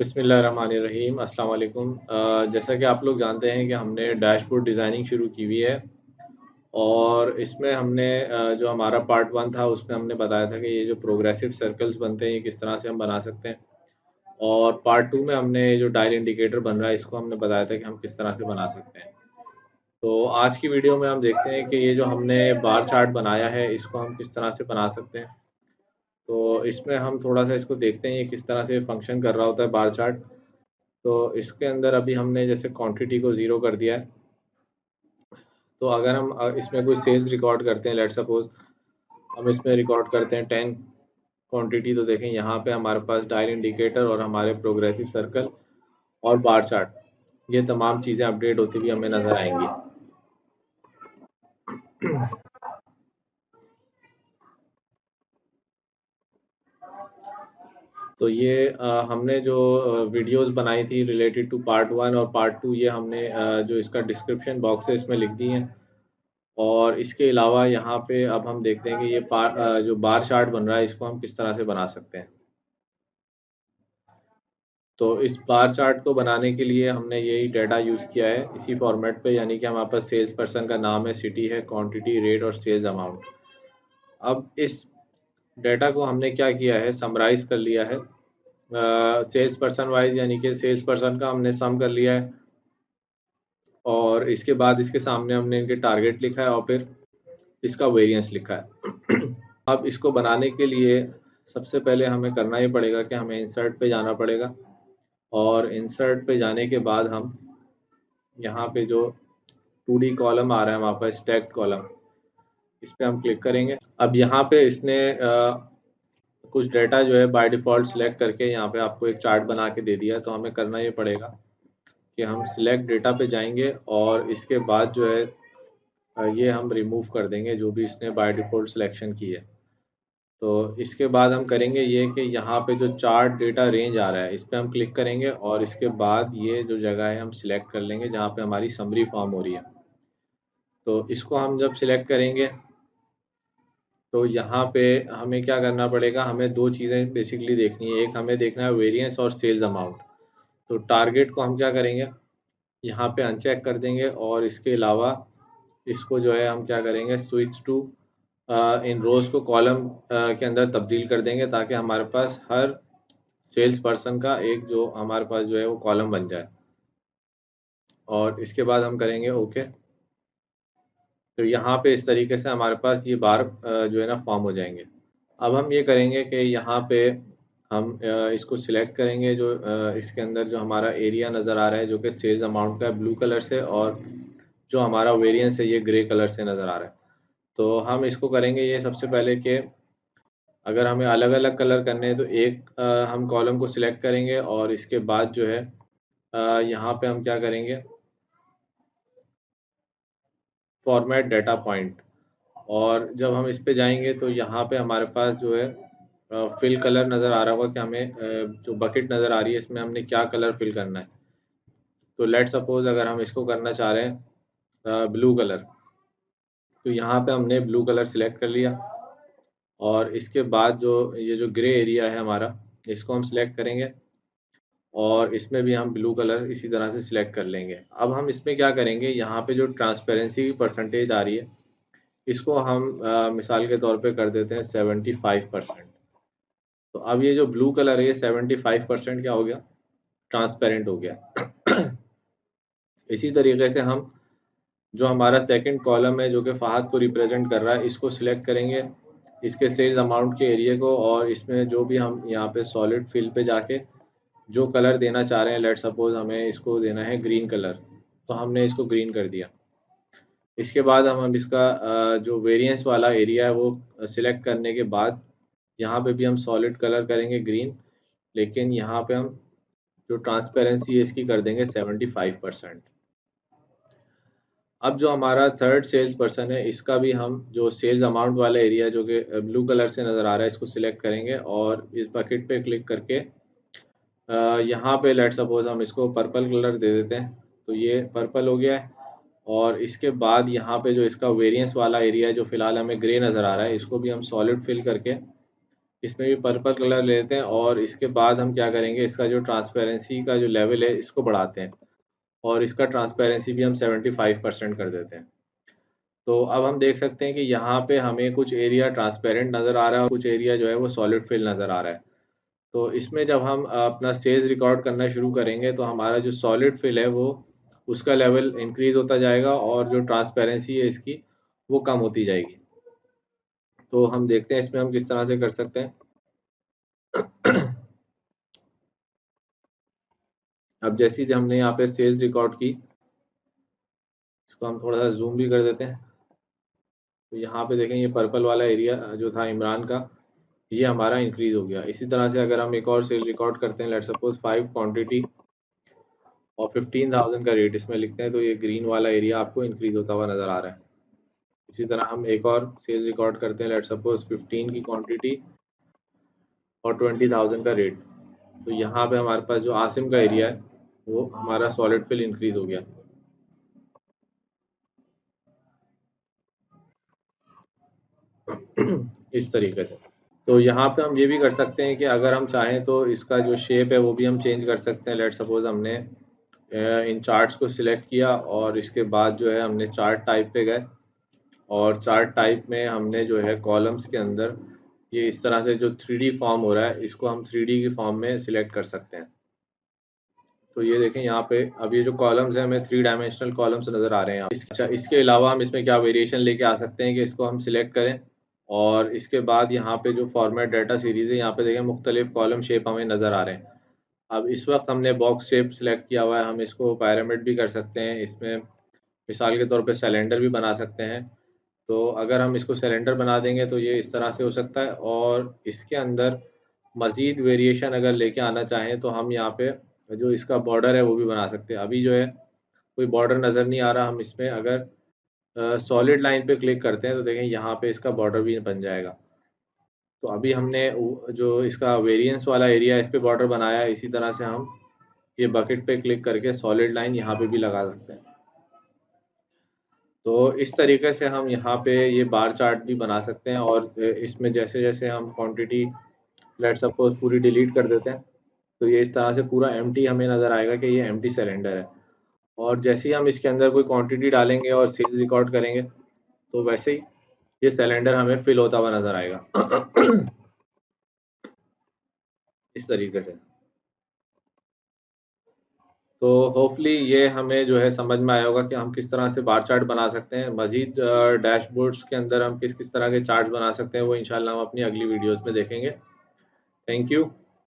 बिस्मिल्लाहिर्रहमानिर्रहीम अस्सलाम वालेकुम। जैसा कि आप लोग जानते हैं कि हमने डैशबोर्ड डिज़ाइनिंग शुरू की हुई है और इसमें हमने जो हमारा पार्ट 1 था उसमें हमने बताया था कि ये जो प्रोग्रेसिव सर्कल्स बनते हैं ये किस तरह से हम बना सकते हैं और पार्ट 2 में हमने जो डायल इंडिकेटर बन रहा है इसको हमने बताया था कि हम किस तरह से बना सकते हैं। तो आज की वीडियो में हम देखते हैं कि ये जो हमने बार चार्ट बनाया है इसको हम किस तरह से बना सकते हैं। तो इसमें हम थोड़ा-सा इसको देखते हैं ये किस तरह से फंक्शन कर रहा होता है बार चार्ट। तो इसके अंदर अभी हमने जैसे क्वांटिटी को 0 कर दिया है। तो अगर हम इसमें कोई सेल्स रिकॉर्ड करते हैं, लेट्स सपोज़ हम इसमें रिकॉर्ड करते हैं 10 क्वांटिटी, तो देखें यहाँ पे हमारे पास डायल इंडिकेटर और हमारे प्रोग्रेसिव सर्कल और बार चार्ट, ये तमाम चीज़ें अपडेट होती हुई हमें नज़र आएँगी। तो ये हमने जो वीडियोज़ बनाई थी रिलेटेड टू पार्ट 1 और पार्ट 2, ये हमने जो इसका डिस्क्रिप्शन बॉक्स है इसमें लिख दी हैं। और इसके अलावा यहाँ पे अब हम देखते हैं कि ये जो बार चार्ट बन रहा है इसको हम किस तरह से बना सकते हैं। तो इस बार चार्ट को बनाने के लिए हमने यही डाटा यूज़ किया है इसी फॉर्मेट पे, यानी कि हमारे पास सेल्स पर्सन का नाम है, सिटी है, क्वांटिटी, रेट और सेल्स अमाउंट। अब इस डाटा को हमने क्या किया है, समराइज़ कर लिया है सेल्स पर्सन वाइज़, यानी कि सेल्स पर्सन का हमने सम कर लिया है और इसके बाद इसके सामने हमने इनके टारगेट लिखा है और फिर इसका वेरिएंस लिखा है। अब इसको बनाने के लिए सबसे पहले हमें करना ये पड़ेगा कि हमें इंसर्ट पे जाना पड़ेगा और इंसर्ट पे जाने के बाद हम यहाँ पे जो 2D कॉलम आ रहा है हमारे पास, स्टैक्ड कॉलम, इस पे हम क्लिक करेंगे। अब यहाँ पे इसने कुछ डाटा जो है बाय डिफ़ॉल्ट सिलेक्ट करके यहाँ पे आपको एक चार्ट बना के दे दिया है, तो हमें करना ये पड़ेगा कि हम सिलेक्ट डेटा पे जाएँगे और इसके बाद जो है ये हम रिमूव कर देंगे जो भी इसने बाय डिफ़ॉल्ट सिलेक्शन की है। तो इसके बाद हम करेंगे ये कि यहाँ पे जो चार्ट डेटा रेंज आ रहा है इस पे हम क्लिक करेंगे और इसके बाद ये जो जगह है हम सिलेक्ट कर लेंगे जहाँ पे हमारी समरी फॉर्म हो रही है। तो इसको हम जब सिलेक्ट करेंगे तो यहाँ पे हमें क्या करना पड़ेगा, हमें 2 चीज़ें बेसिकली देखनी है। एक हमें देखना है वेरिएंस और सेल्स अमाउंट। तो टारगेट को हम क्या करेंगे, यहाँ पे अनचेक कर देंगे और इसके अलावा इसको जो है हम क्या करेंगे, स्विच टू इन रोज़ को कॉलम के अंदर तब्दील कर देंगे ताकि हमारे पास हर सेल्स पर्सन का एक जो हमारे पास जो है वो कॉलम बन जाए और इसके बाद हम करेंगे ओके। तो यहाँ पे इस तरीके से हमारे पास ये बार जो है ना फॉर्म हो जाएँगे। अब हम ये करेंगे कि यहाँ पे हम इसको सिलेक्ट करेंगे जो इसके अंदर जो हमारा एरिया नज़र आ रहा है जो कि सेल्स अमाउंट का है ब्लू कलर से, और जो हमारा वेरिएंस है ये ग्रे कलर से नज़र आ रहा है। तो हम इसको करेंगे ये सबसे पहले कि अगर हमें अलग-अलग कलर करने हैं तो एक हम कॉलम को सिलेक्ट करेंगे और इसके बाद जो है यहाँ पे हम क्या करेंगे, फॉर्मेट डाटा पॉइंट, और जब हम इस पे जाएँगे तो यहाँ पे हमारे पास जो है फिल कलर नज़र आ रहा होगा कि हमें जो बकेट नज़र आ रही है इसमें हमने क्या कलर फिल करना है। तो लेट्स सपोज़ अगर हम इसको करना चाह रहे हैं ब्लू कलर, तो यहाँ पे हमने ब्लू कलर सिलेक्ट कर लिया और इसके बाद जो ये जो ग्रे एरिया है हमारा, इसको हम सिलेक्ट करेंगे और इसमें भी हम ब्लू कलर इसी तरह से सिलेक्ट कर लेंगे। अब हम इसमें क्या करेंगे, यहाँ पे जो ट्रांसपेरेंसी की परसेंटेज आ रही है, इसको हम मिसाल के तौर पे कर देते हैं 75%। तो अब ये जो ब्लू कलर है ये 75% क्या हो गया, ट्रांसपेरेंट हो गया। इसी तरीके से हम जो हमारा सेकंड कॉलम है जो कि फ़हद को रिप्रेजेंट कर रहा है, इसको सिलेक्ट करेंगे, इसके सेल्स अमाउंट के एरिया को, और इसमें जो भी हम यहाँ पे सॉलिड फिल पे जाके जो कलर देना चाह रहे हैं, लेट्स सपोज़ हमें इसको देना है ग्रीन कलर, तो हमने इसको ग्रीन कर दिया। इसके बाद हम अब इसका जो वेरिएंस वाला एरिया है वो सिलेक्ट करने के बाद यहाँ पे भी हम सॉलिड कलर करेंगे ग्रीन, लेकिन यहाँ पे हम जो ट्रांसपेरेंसी है इसकी कर देंगे 75%। अब जो हमारा थर्ड सेल्स पर्सन है इसका भी हम जो सेल्स अमाउंट वाला एरिया जो कि ब्लू कलर से नज़र आ रहा है इसको सिलेक्ट करेंगे और इस बकेट पे क्लिक करके यहाँ पे लेट्स सपोज़ हम इसको पर्पल कलर दे देते हैं, तो ये पर्पल हो गया है। और इसके बाद यहाँ पे जो इसका वेरिएंस वाला एरिया है जो फ़िलहाल हमें ग्रे नज़र आ रहा है, इसको भी हम सॉलिड फिल करके इसमें भी पर्पल कलर लेते हैं और इसके बाद हम क्या करेंगे, इसका जो ट्रांसपेरेंसी का जो लेवल है इसको बढ़ाते हैं और इसका ट्रांसपेरेंसी भी हम 75% कर देते हैं। तो अब हम देख सकते हैं कि यहाँ पे हमें कुछ एरिया ट्रांसपेरेंट नज़र आ रहा है और कुछ एरिया जो है वो सॉलिड फिल नज़र आ रहा है। तो इसमें जब हम अपना स्टेज रिकॉर्ड करना शुरू करेंगे तो हमारा जो सॉलिड फिल है वो उसका लेवल इंक्रीज होता जाएगा और जो ट्रांसपेरेंसी है इसकी वो कम होती जाएगी। तो हम देखते हैं इसमें हम किस तरह से कर सकते हैं। अब जैसी जो हमने यहाँ पे सेल्स रिकॉर्ड की, इसको हम थोड़ा सा जूम भी कर देते हैं। तो यहाँ पे देखें ये पर्पल वाला एरिया जो था इमरान का, ये हमारा इंक्रीज हो गया। इसी तरह से अगर हम एक और सेल रिकॉर्ड करते हैं, लेट्स सपोज 5 क्वांटिटी और 15,000 का रेट इसमें लिखते हैं, तो ये ग्रीन वाला एरिया आपको इंक्रीज होता हुआ नजर आ रहा है। इसी तरह हम एक और सेल रिकॉर्ड करते हैं, लेट्स सपोज 15 की क्वांटिटी और 20,000 का रेट। तो यहाँ पे हमारे पास जो आसिम का एरिया है वो हमारा सॉलिड फिल इंक्रीज हो गया। इस तरीके से। तो यहाँ पे हम ये भी कर सकते हैं कि अगर हम चाहें तो इसका जो शेप है वो भी हम चेंज कर सकते हैं। लेट सपोज हमने इन चार्ट्स को सिलेक्ट किया और इसके बाद जो है हमने चार्ट टाइप पे गए और चार्ट टाइप में हमने जो है कॉलम्स के अंदर ये इस तरह से जो 3D फॉर्म हो रहा है इसको हम 3D की फॉर्म में सिलेक्ट कर सकते हैं। तो ये देखें यहाँ पे अब ये जो कॉलम्स हैं हमें 3 डायमेंशनल कॉलम्स नज़र आ रहे हैं। अच्छा, इसके अलावा हम इसमें क्या वेरिएशन लेके आ सकते हैं कि इसको हम सिलेक्ट करें और इसके बाद यहाँ पे जो फॉर्मेट डाटा सीरीज़ है यहाँ पे देखें मुख्तलिफ कॉलम शेप हमें नज़र आ रहे हैं। अब इस वक्त हमने बॉक्स शेप सिलेक्ट किया हुआ है, हम इसको पैरामिड भी कर सकते हैं। इसमें मिसाल के तौर पे सिलेंडर भी बना सकते हैं। तो अगर हम इसको सिलेंडर बना देंगे तो ये इस तरह से हो सकता है और इसके अंदर मज़ीद वेरिएशन अगर लेके आना चाहें तो हम यहाँ पे जो इसका बॉर्डर है वो भी बना सकते हैं। अभी जो है कोई बॉर्डर नज़र नहीं आ रहा, हम इसमें अगर सॉलिड लाइन पे क्लिक करते हैं तो देखें यहाँ पे इसका बॉर्डर भी बन जाएगा। तो अभी हमने जो इसका वेरिएंस वाला एरिया है इस पे बॉर्डर बनाया है, इसी तरह से हम ये बकेट पे क्लिक करके सॉलिड लाइन यहाँ पे भी लगा सकते हैं। तो इस तरीके से हम यहाँ पे ये बार चार्ट भी बना सकते हैं और इसमें जैसे जैसे हम क्वांटिटी लेट सपोज पूरी डिलीट कर देते हैं तो ये इस तरह से पूरा एम्प्टी हमें नज़र आएगा कि ये एम्प्टी सिलेंडर है। और जैसे ही हम इसके अंदर कोई क्वांटिटी डालेंगे और सेल्स रिकॉर्ड करेंगे तो वैसे ही ये सिलेंडर हमें फिल होता हुआ नज़र आएगा। इस तरीके से। तो होपफुली ये हमें जो है समझ में आया होगा कि हम किस तरह से बार चार्ट बना सकते हैं। मज़ीद डैशबोर्ड्स के अंदर हम किस किस तरह के चार्ट्स बना सकते हैं वो इंशाल्लाह हम अपनी अगली वीडियोज़ में देखेंगे। Thank you.